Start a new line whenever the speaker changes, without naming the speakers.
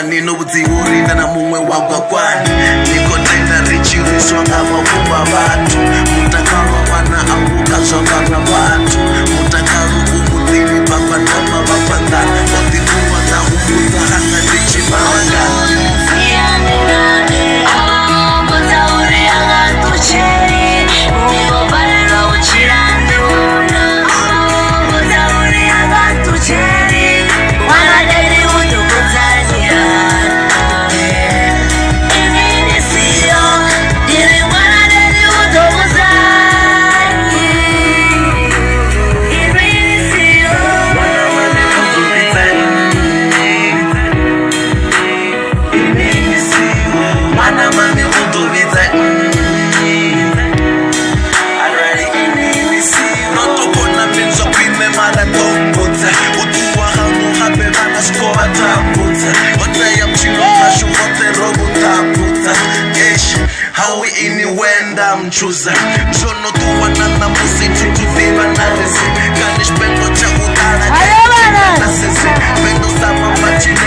kwani nobudziurinda na mumwe wagwa kwani niko tenda richiriswa ngavakuma vantu mutakava vana aukazvavana vantu mutakaro umudzini vakvatama vapangana odivuwa naumudza anga ndichivanga Hawi ini wenda mchuza Jono tuwana na musiti tuviva na resi Kanish pendo cha udala Kaya na sisi Pendo sama machine